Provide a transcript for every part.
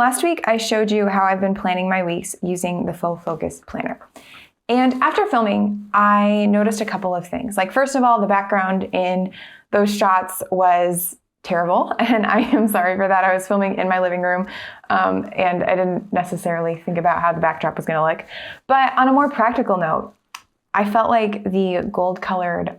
last week I showed you how I've been planning my weeks using the Full Focus Planner. And after filming, I noticed a couple of things. Like, first of all, the background in those shots was terrible, and I am sorry for that. I was filming in my living room, and I didn't necessarily think about how the backdrop was gonna look. But on a more practical note, I felt like the gold-colored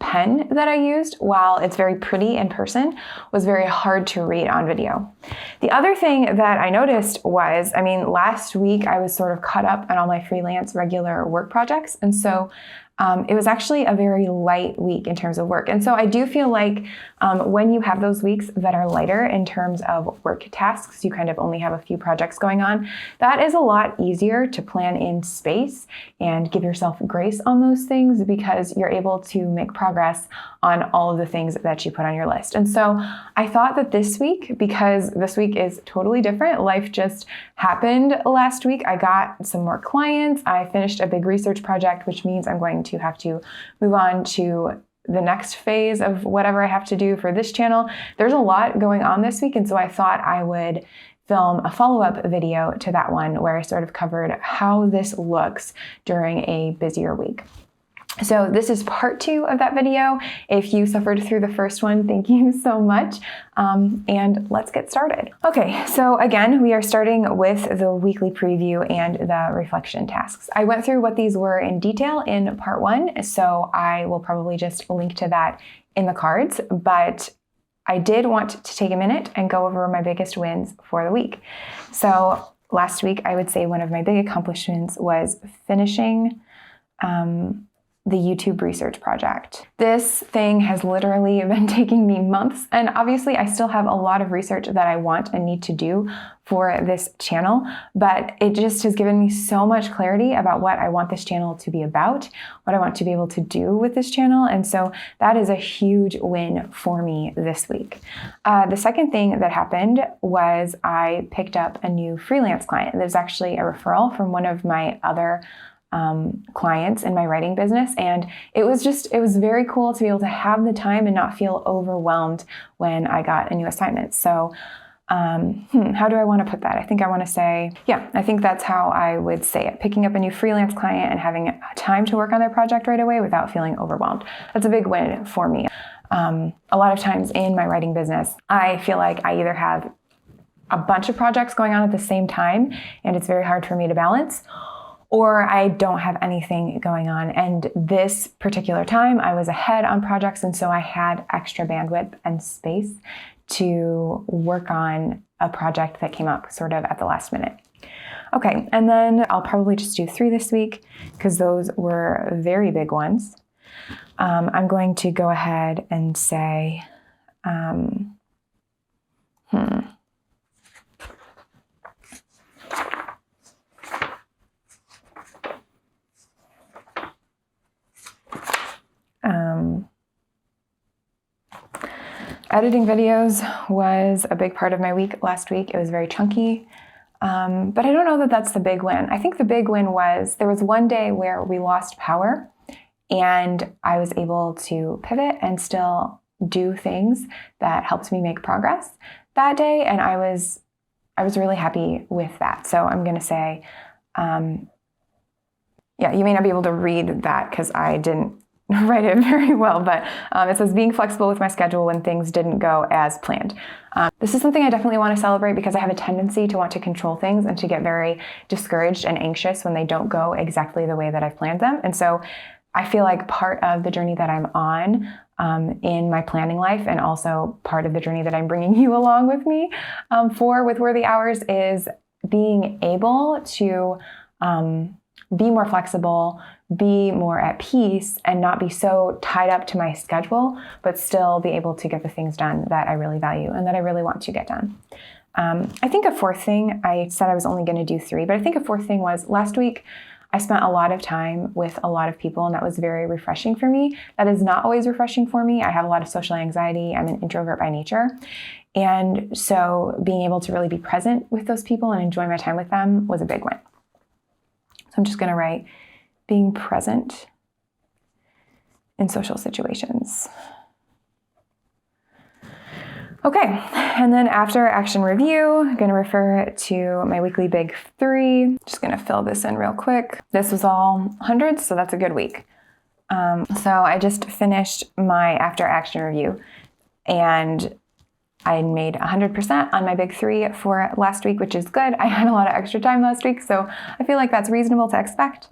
pen that I used, while it's very pretty in person, was very hard to read on video. The other thing that I noticed was, last week I was sort of caught up on all my freelance regular work projects, and so it was actually a very light week in terms of work. And so I do feel like when you have those weeks that are lighter in terms of work tasks, you kind of only have a few projects going on, that is a lot easier to plan in space and give yourself grace on those things, because you're able to make progress on all of the things that you put on your list. And so I thought that this week, because this week is totally different, life just happened last week. I got some more clients. I finished a big research project, which means I'm going to have to move on to the next phase of whatever I have to do for this channel. There's a lot going on this week, and so I thought I would film a follow-up video to that one where I sort of covered how this looks during a busier week. So this is part 2 of that video. If you suffered through the first one, thank you so much. And let's get started. Okay, so again, we are starting with the weekly preview and the reflection tasks. I went through what these were in detail in part 1, so I will probably just link to that in the cards, but I did want to take a minute and go over my biggest wins for the week. So last week, I would say one of my big accomplishments was finishing the YouTube research project. This thing has literally been taking me months, and obviously I still have a lot of research that I want and need to do for this channel, but it just has given me so much clarity about what I want this channel to be about, what I want to be able to do with this channel, and so that is a huge win for me this week. The second thing that happened was I picked up a new freelance client. There's actually a referral from one of my other clients in my writing business. And it was very cool to be able to have the time and not feel overwhelmed when I got a new assignment. So how do I want to put that? I think I want to say, I think that's how I would say it. Picking up a new freelance client and having time to work on their project right away without feeling overwhelmed. That's a big win for me. A lot of times in my writing business, I feel like I either have a bunch of projects going on at the same time, and it's very hard for me to balance, or I don't have anything going on. And this particular time I was ahead on projects, and so I had extra bandwidth and space to work on a project that came up sort of at the last minute. Okay, and then I'll probably just do 3 this week because those were very big ones. I'm going to go ahead and say, editing videos was a big part of my week last week. It was very chunky, but I don't know that that's the big win. I think the big win was there was one day where we lost power and I was able to pivot and still do things that helped me make progress that day, and I was really happy with that. So I'm going to say, you may not be able to read that because I didn't write it very well, but it says being flexible with my schedule when things didn't go as planned. This is something I definitely want to celebrate because I have a tendency to want to control things and to get very discouraged and anxious when they don't go exactly the way that I've planned them. And so I feel like part of the journey that I'm on in my planning life, and also part of the journey that I'm bringing you along with me with Worthy Hours, is being able to be more flexible, be more at peace, and not be so tied up to my schedule, but still be able to get the things done that I really value and that I really want to get done. I think a fourth thing, I said I was only going to do 3, but I think a fourth thing was last week I spent a lot of time with a lot of people, and that was very refreshing for me. That is not always refreshing for me. I have a lot of social anxiety. I'm an introvert by nature. And so being able to really be present with those people and enjoy my time with them was a big win. So I'm just going to write being present in social situations. Okay, and then after action review, I'm gonna refer to my weekly big 3. Just gonna fill this in real quick. This was all hundreds, so that's a good week. So I just finished my after action review, and I made 100% on my big 3 for last week, which is good. I had a lot of extra time last week, so I feel like that's reasonable to expect.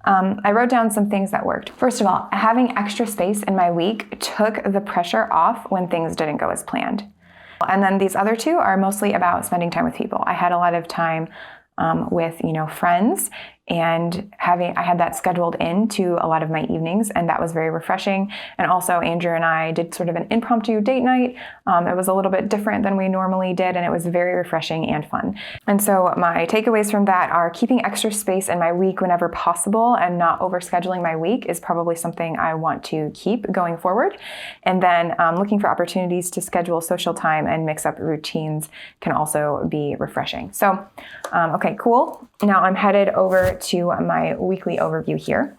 I wrote down some things that worked. First of all, having extra space in my week took the pressure off when things didn't go as planned. And then these other 2 are mostly about spending time with people. I had a lot of time with, friends, and I had that scheduled into a lot of my evenings, and that was very refreshing. And also Andrew and I did sort of an impromptu date night. It was a little bit different than we normally did, and it was very refreshing and fun. And so my takeaways from that are keeping extra space in my week whenever possible and not overscheduling my week is probably something I want to keep going forward. And then looking for opportunities to schedule social time and mix up routines can also be refreshing. So, okay, cool. Now I'm headed over to my weekly overview here.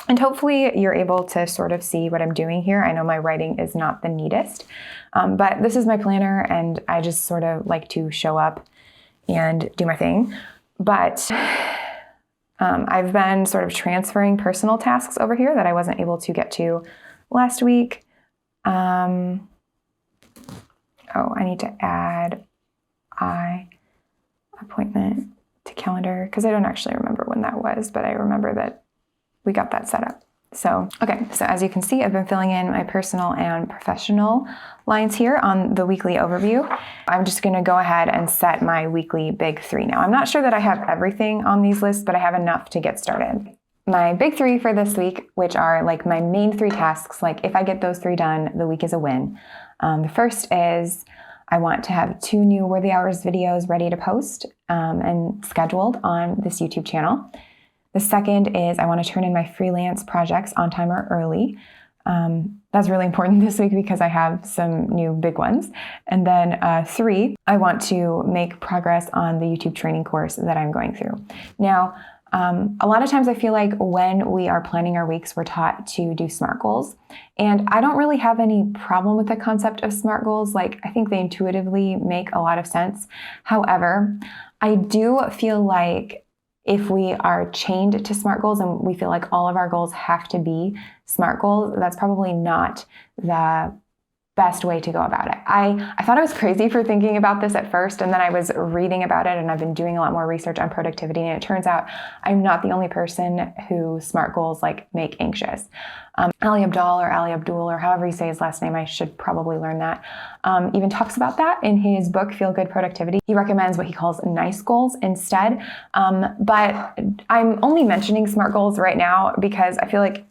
And hopefully you're able to sort of see what I'm doing here. I know my writing is not the neatest, but this is my planner, and I just sort of like to show up and do my thing. But I've been sort of transferring personal tasks over here that I wasn't able to get to last week. I need to add appointment to calendar, because I don't actually remember when that was, but I remember that we got that set up. So, okay, so as you can see, I've been filling in my personal and professional lines here on the weekly overview. I'm just gonna go ahead and set my weekly big 3 now. I'm not sure that I have everything on these lists, but I have enough to get started. My big 3 for this week, which are like my main 3 tasks, like if I get those 3 done, the week is a win. The first is I want to have 2 new Worthy Hours videos ready to post and scheduled on this YouTube channel. The second is I want to turn in my freelance projects on time or early. That's really important this week because I have some new big ones. And then 3, I want to make progress on the YouTube training course that I'm going through. Now, a lot of times I feel like when we are planning our weeks, we're taught to do SMART goals. And I don't really have any problem with the concept of SMART goals. Like, I think they intuitively make a lot of sense. However, I do feel like if we are chained to SMART goals and we feel like all of our goals have to be SMART goals, that's probably not the best way to go about it. I thought I was crazy for thinking about this at first, and then I was reading about it, and I've been doing a lot more research on productivity, and it turns out I'm not the only person who SMART goals like make anxious. Ali Abdaal or Ali Abdul, or however you say his last name, I should probably learn that, even talks about that in his book, Feel Good Productivity. He recommends what he calls NICE goals instead. But I'm only mentioning SMART goals right now because I feel like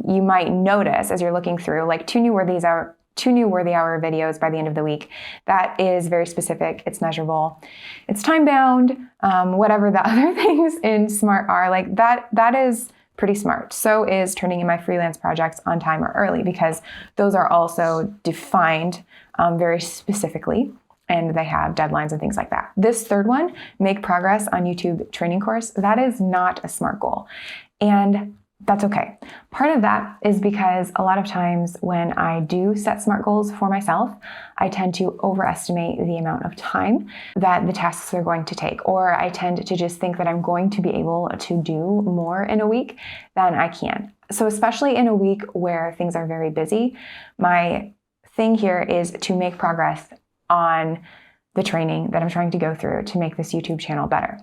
you might notice as you're looking through, like 2 new Worthy Hour videos by the end of the week. That is very specific. It's measurable. It's time bound. Whatever the other things in SMART are, like that is pretty smart. So is turning in my freelance projects on time or early, because those are also defined very specifically, and they have deadlines and things like that. This third one, make progress on YouTube training course, that is not a SMART goal. And that's okay. Part of that is because a lot of times when I do set SMART goals for myself, I tend to overestimate the amount of time that the tasks are going to take, or I tend to just think that I'm going to be able to do more in a week than I can. So especially in a week where things are very busy, my thing here is to make progress on the training that I'm trying to go through to make this YouTube channel better.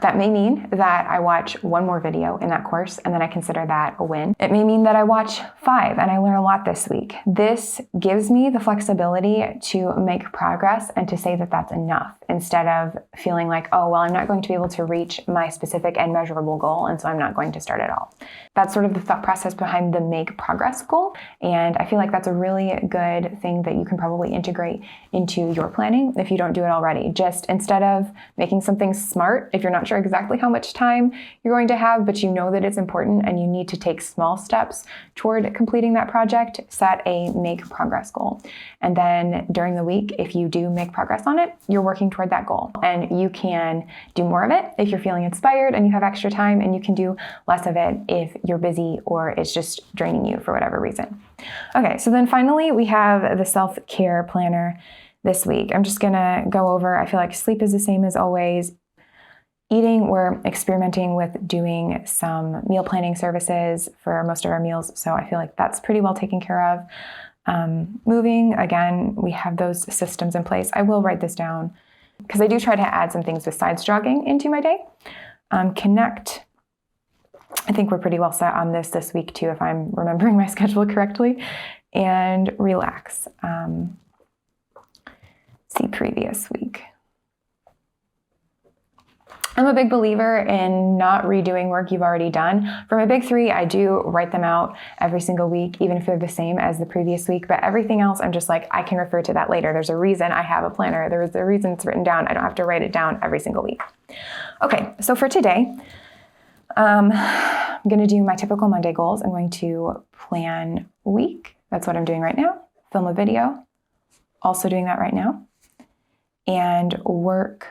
That may mean that I watch 1 more video in that course and then I consider that a win. It may mean that I watch 5 and I learn a lot this week. This gives me the flexibility to make progress and to say that that's enough, instead of feeling like, oh, well, I'm not going to be able to reach my specific and measurable goal, and so I'm not going to start at all. That's sort of the thought process behind the make progress goal. And I feel like that's a really good thing that you can probably integrate into your planning if you don't do it already. Just instead of making something SMART, if you're not sure sure exactly how much time you're going to have, but you know that it's important and you need to take small steps toward completing that project, set a make progress goal. And then during the week, if you do make progress on it, you're working toward that goal. And you can do more of it if you're feeling inspired and you have extra time, and you can do less of it if you're busy or it's just draining you for whatever reason. Okay, so then finally we have the self-care planner this week. I'm just gonna go over, I feel like sleep is the same as always. Eating, we're experimenting with doing some meal planning services for most of our meals, so I feel like that's pretty well taken care of. Moving, again, we have those systems in place. I will write this down because I do try to add some things besides jogging into my day. Connect, I think we're pretty well set on this week too, if I'm remembering my schedule correctly. And relax. See previous week. I'm a big believer in not redoing work you've already done. For my big three, I do write them out every single week, even if they're the same as the previous week. But everything else, I'm just like, I can refer to that later. There's a reason I have a planner. There's a reason it's written down. I don't have to write it down every single week. Okay, so for today, I'm going to do my typical Monday goals. I'm going to plan a week. That's what I'm doing right now. Film a video. Also doing that right now. And work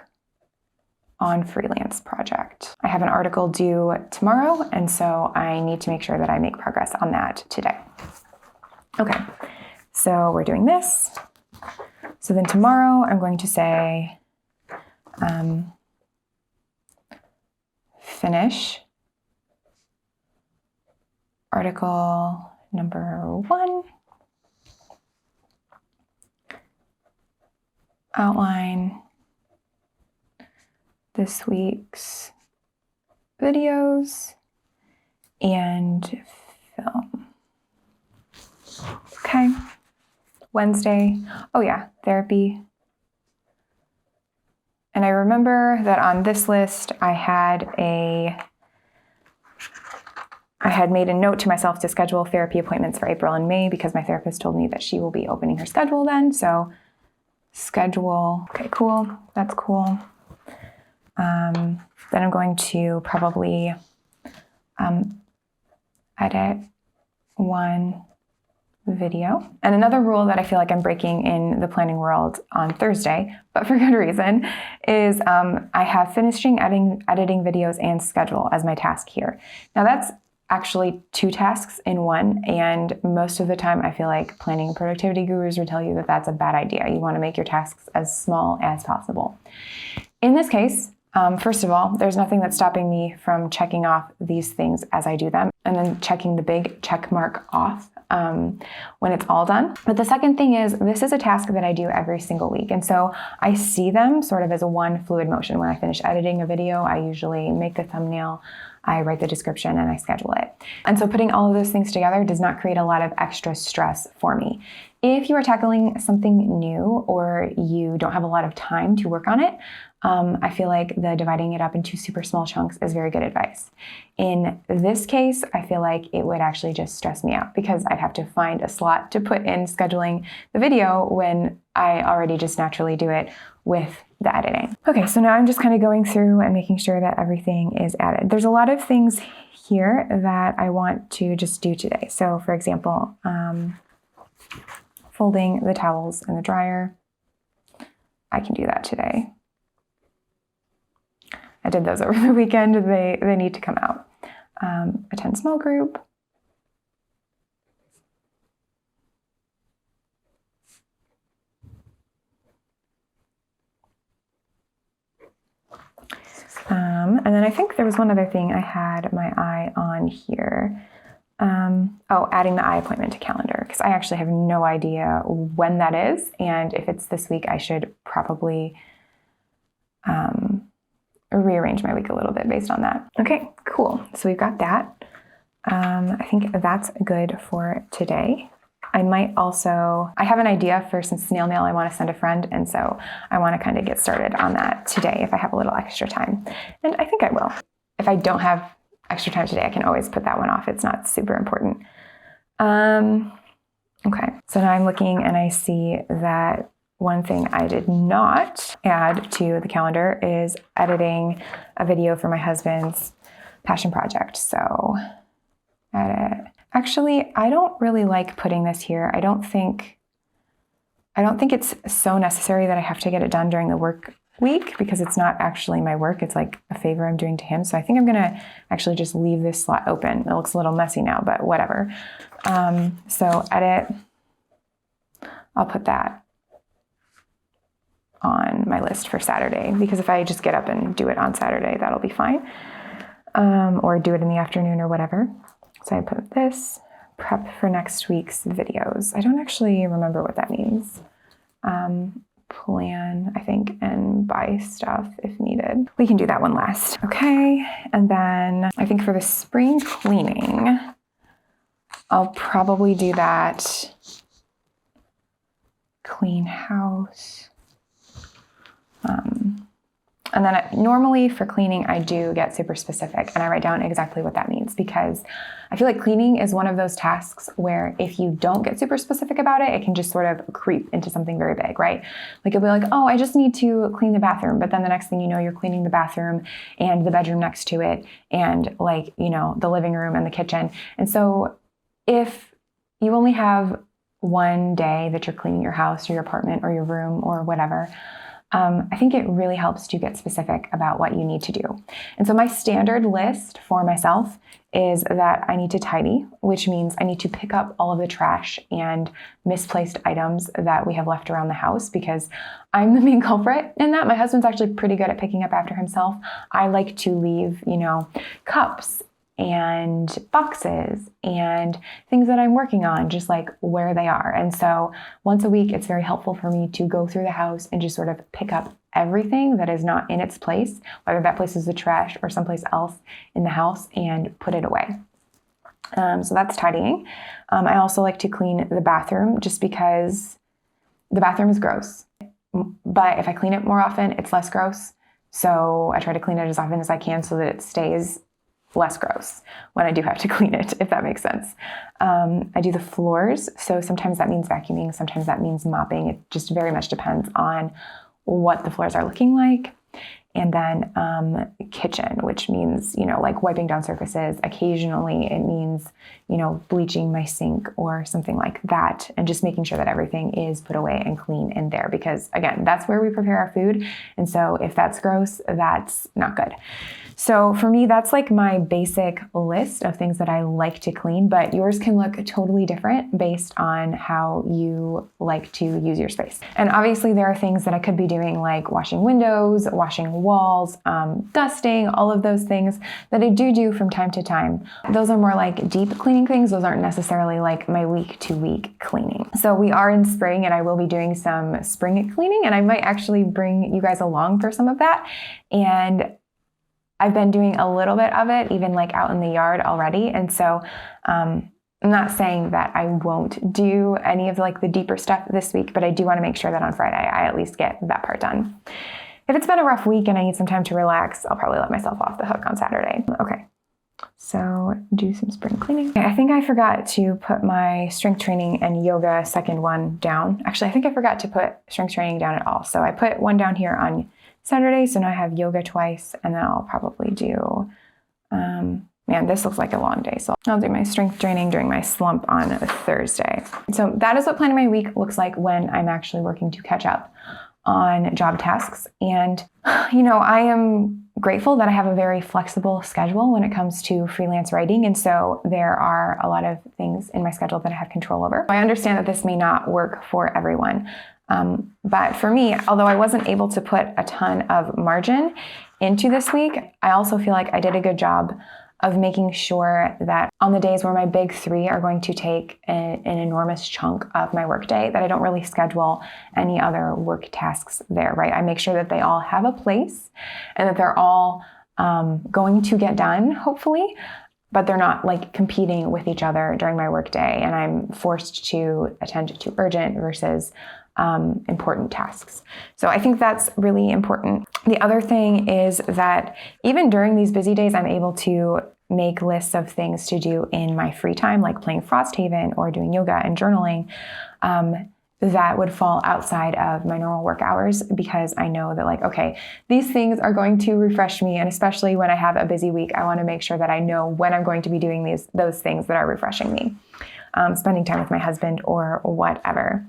on freelance project. I have an article due tomorrow, and so I need to make sure that I make progress on that today. Okay, so we're doing this. So then tomorrow I'm going to say, finish article number 1, outline this week's videos, and film. Okay. Wednesday, oh yeah, therapy. And I remember that on this list, I had made a note to myself to schedule therapy appointments for April and May because my therapist told me that she will be opening her schedule then. So schedule, okay, cool, that's cool. Then I'm going to probably edit 1 video. And another rule that I feel like I'm breaking in the planning world on Thursday, but for good reason, is I have finishing editing videos and schedule as my task here. Now that's actually 2 tasks in one, and most of the time I feel like planning and productivity gurus will tell you that that's a bad idea. You want to make your tasks as small as possible. In this case, first of all, there's nothing that's stopping me from checking off these things as I do them, and then checking the big check mark off when it's all done. But the second thing is, this is a task that I do every single week. And so I see them sort of as a one fluid motion. When I finish editing a video, I usually make the thumbnail, I write the description, and I schedule it. And so putting all of those things together does not create a lot of extra stress for me. If you are tackling something new or you don't have a lot of time to work on it, I feel like the dividing it up into super small chunks is very good advice. In this case, I feel like it would actually just stress me out because I'd have to find a slot to put in scheduling the video when I already just naturally do it with the editing. Okay, so now I'm just kind of going through and making sure that everything is added. There's a lot of things here that I want to just do today. So for example, folding the towels in the dryer. I can do that today. I did those over the weekend. They need to come out. Attend small group. And then I think there was one other thing I had my eye on here. Adding the eye appointment to calendar, because I actually have no idea when that is. And if it's this week, I should probably rearrange my week a little bit based on that. Okay, cool. So we've got that. I think that's good for today. I might also, I have an idea for some snail mail I want to send a friend, and so I want to kind of get started on that today if I have a little extra time. And I think I will. If I don't have extra time today, I can always put that one off. It's not super important. Okay, so now I'm looking and I see that one thing I did not add to the calendar is editing a video for my husband's passion project. So edit. Actually, I don't really like putting this here. I don't think it's so necessary that I have to get it done during the work week because it's not actually my work. It's like a favor I'm doing to him. So I think I'm gonna actually just leave this slot open. It looks a little messy now, but whatever. So edit, I'll put that on my list for Saturday because if I just get up and do it on Saturday, that'll be fine. Or do it in the afternoon or whatever. So I put this, prep for next week's videos. I don't actually remember what that means. Plan, I think, and buy stuff if needed. We can do that one last. Okay, and then I think for the spring cleaning, I'll probably do that. Clean house. And then normally for cleaning, I do get super specific and I write down exactly what that means because I feel like cleaning is one of those tasks where if you don't get super specific about it, it can just sort of creep into something very big, right? Like you'll be like, oh, I just need to clean the bathroom. But then the next thing you know, you're cleaning the bathroom and the bedroom next to it and like, you know, the living room and the kitchen. And so if you only have one day that you're cleaning your house or your apartment or your room or whatever, I think it really helps to get specific about what you need to do. And so my standard list for myself is that I need to tidy, which means I need to pick up all of the trash and misplaced items that we have left around the house because I'm the main culprit in that. My husband's actually pretty good at picking up after himself. I like to leave, you know, cups and boxes and things that I'm working on, just like where they are. And so once a week, it's very helpful for me to go through the house and just sort of pick up everything that is not in its place, whether that place is the trash or someplace else in the house, and put it away. So that's tidying. I also like to clean the bathroom just because the bathroom is gross. But if I clean it more often, it's less gross. So I try to clean it as often as I can so that it stays less gross when I do have to clean it, if that makes sense. I do the floors. So sometimes that means vacuuming. Sometimes that means mopping. It just very much depends on what the floors are looking like. And then kitchen, which means, you know, like wiping down surfaces. Occasionally it means, you know, bleaching my sink or something like that. And just making sure that everything is put away and clean in there. Because again, that's where we prepare our food. And so if that's gross, that's not good. So for me, that's like my basic list of things that I like to clean, but yours can look totally different based on how you like to use your space. And obviously there are things that I could be doing like washing windows, washing walls, dusting, all of those things that I do from time to time. Those are more like deep cleaning things. Those aren't necessarily like my week to week cleaning. So we are in spring and I will be doing some spring cleaning and I might actually bring you guys along for some of that. And I've been doing a little bit of it, even like out in the yard already. And so I'm not saying that I won't do any of like the deeper stuff this week, but I do want to make sure that on Friday, I at least get that part done. If it's been a rough week and I need some time to relax, I'll probably let myself off the hook on Saturday. Okay, so do some spring cleaning. Okay, I think I forgot to put my strength training and yoga second one down. Actually, I think I forgot to put strength training down at all. So I put one down here on Saturday, so now I have yoga twice, and then I'll probably do, man, this looks like a long day, so I'll do my strength training during my slump on Thursday. So that is what planning my week looks like when I'm actually working to catch up on job tasks. And, you know, I am grateful that I have a very flexible schedule when it comes to freelance writing, and so there are a lot of things in my schedule that I have control over. I understand that this may not work for everyone. But for me, although I wasn't able to put a ton of margin into this week, I also feel like I did a good job of making sure that on the days where my big three are going to take an enormous chunk of my workday, that I don't really schedule any other work tasks there, right? I make sure that they all have a place and that they're all going to get done, hopefully, but they're not like competing with each other during my workday, and I'm forced to attend to urgent versus important tasks. So I think that's really important. The other thing is that even during these busy days, I'm able to make lists of things to do in my free time, like playing Frosthaven or doing yoga and journaling, that would fall outside of my normal work hours, because I know that like, okay, these things are going to refresh me. And especially when I have a busy week, I want to make sure that I know when I'm going to be doing those things that are refreshing me. Spending time with my husband or whatever.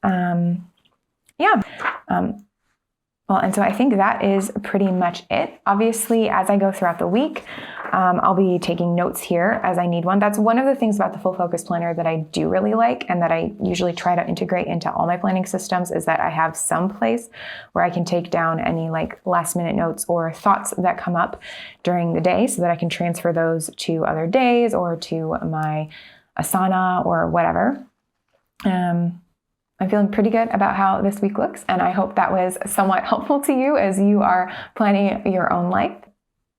Well, and so I think that is pretty much it. Obviously, as I go throughout the week, I'll be taking notes here as I need one. That's one of the things about the Full Focus Planner that I do really like, and that I usually try to integrate into all my planning systems, is that I have some place where I can take down any like last minute notes or thoughts that come up during the day, so that I can transfer those to other days or to my Asana or whatever. I'm feeling pretty good about how this week looks, and I hope that was somewhat helpful to you as you are planning your own life.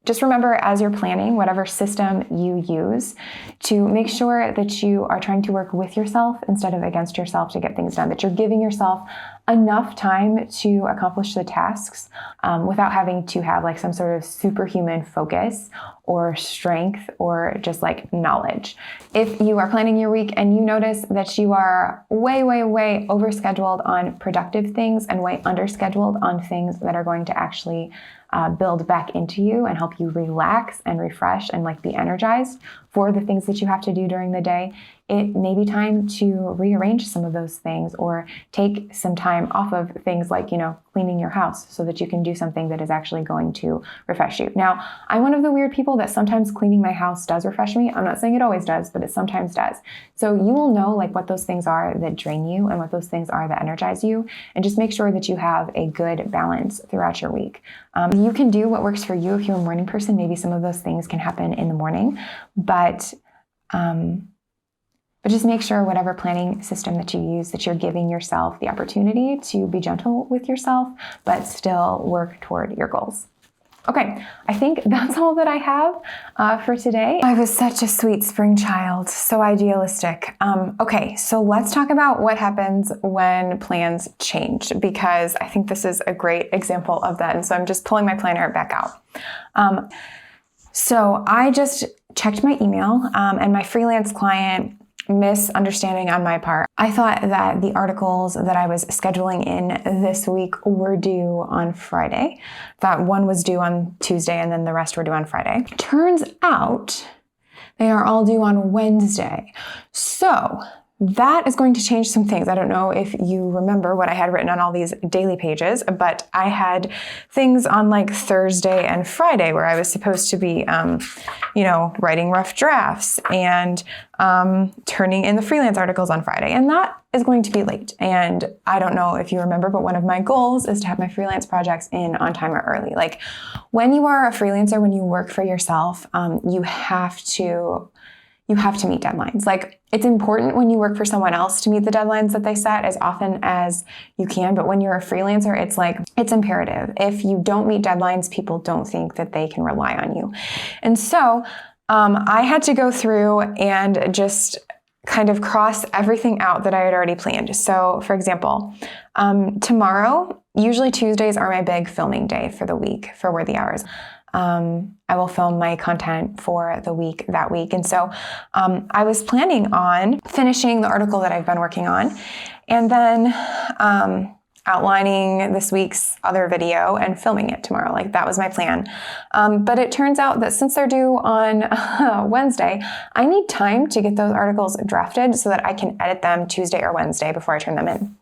Just remember, as you're planning whatever system you use, to make sure that you are trying to work with yourself instead of against yourself to get things done, that you're giving yourself enough time to accomplish the tasks without having to have like some sort of superhuman focus or strength or just like knowledge. If you are planning your week and you notice that you are way overscheduled on productive things and way underscheduled on things that are going to actually build back into you and help you relax and refresh and like be energized for the things that you have to do during the day, it may be time to rearrange some of those things or take some time off of things like, cleaning your house so that you can do something that is actually going to refresh you. Now, I'm one of the weird people that sometimes cleaning my house does refresh me. I'm not saying it always does, but it sometimes does. So you will know like what those things are that drain you and what those things are that energize you, and just make sure that you have a good balance throughout your week. You can do what works for you. If you're a morning person, maybe some of those things can happen in the morning, but just make sure whatever planning system that you use, that you're giving yourself the opportunity to be gentle with yourself, but still work toward your goals. Okay, I think that's all that I have for today. I was such a sweet spring child, so idealistic. Okay, so let's talk about what happens when plans change, because I think this is a great example of that. And so I'm just pulling my planner back out. So I just checked my email and my freelance client, misunderstanding on my part. I thought that the articles that I was scheduling in this week were due on Friday. That one was due on Tuesday and then the rest were due on Friday. Turns out they are all due on Wednesday. So that is going to change some things. I don't know if you remember what I had written on all these daily pages, but I had things on like Thursday and Friday where I was supposed to be, writing rough drafts and turning in the freelance articles on Friday. And that is going to be late. And I don't know if you remember, but one of my goals is to have my freelance projects in on time or early. Like when you are a freelancer, when you work for yourself, you have to meet deadlines. Like it's important when you work for someone else to meet the deadlines that they set as often as you can. But when you're a freelancer, it's imperative. If you don't meet deadlines, people don't think that they can rely on you. And so I had to go through and just kind of cross everything out that I had already planned. So for example, tomorrow, usually Tuesdays are my big filming day for the week for Worthy Hours. I will film my content for the week that week. And so I was planning on finishing the article that I've been working on and then outlining this week's other video and filming it tomorrow. Like that was my plan. But it turns out that since they're due on Wednesday, I need time to get those articles drafted so that I can edit them Tuesday or Wednesday before I turn them in.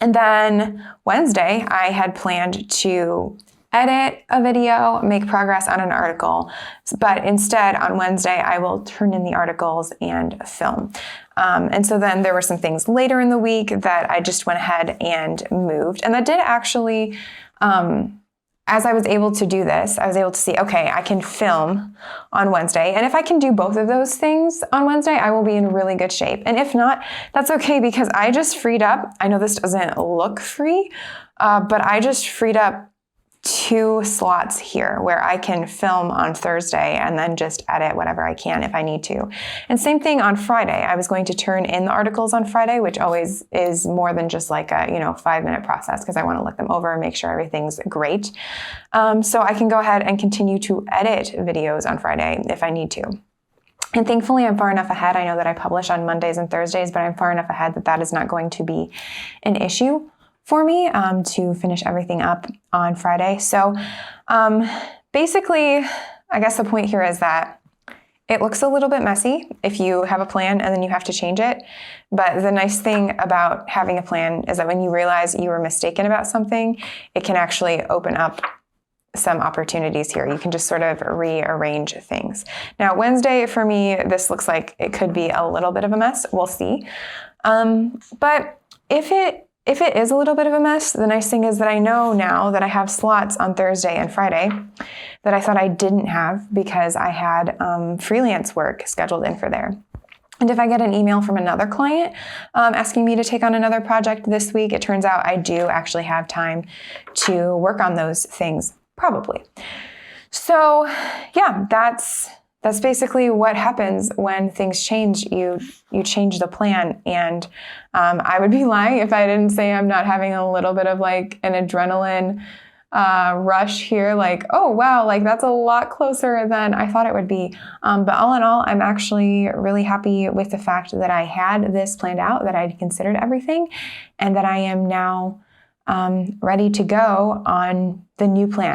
And then Wednesday, I had planned to edit a video, make progress on an article, but instead on Wednesday, I will turn in the articles and film. And so then there were some things later in the week that I just went ahead and moved. And that did actually, as I was able to do this, I was able to see, okay, I can film on Wednesday. And if I can do both of those things on Wednesday, I will be in really good shape. And if not, that's okay because I just freed up, I know this doesn't look free, but I just freed up 2 slots here where I can film on Thursday and then just edit whatever I can if I need to. And same thing on Friday. I was going to turn in the articles on Friday, which always is more than just like a 5-minute process because I want to look them over and make sure everything's great. So I can go ahead and continue to edit videos on Friday if I need to. And thankfully, I'm far enough ahead. I know that I publish on Mondays and Thursdays, but I'm far enough ahead that that is not going to be an issue for me to finish everything up on Friday. So basically, I guess the point here is that it looks a little bit messy if you have a plan and then you have to change it. But the nice thing about having a plan is that when you realize you were mistaken about something, it can actually open up some opportunities here. You can just sort of rearrange things. Now, Wednesday for me, this looks like it could be a little bit of a mess. We'll see. But if it is a little bit of a mess, the nice thing is that I know now that I have slots on Thursday and Friday that I thought I didn't have because I had freelance work scheduled in for there. And if I get an email from another client asking me to take on another project this week, it turns out I do actually have time to work on those things, probably. So yeah, that's basically what happens when things change. You change the plan. And I would be lying if I didn't say I'm not having a little bit of like an adrenaline rush here. Like, oh, wow, like that's a lot closer than I thought it would be. But all in all, I'm actually really happy with the fact that I had this planned out, that I'd considered everything, and that I am now ready to go on the new plan.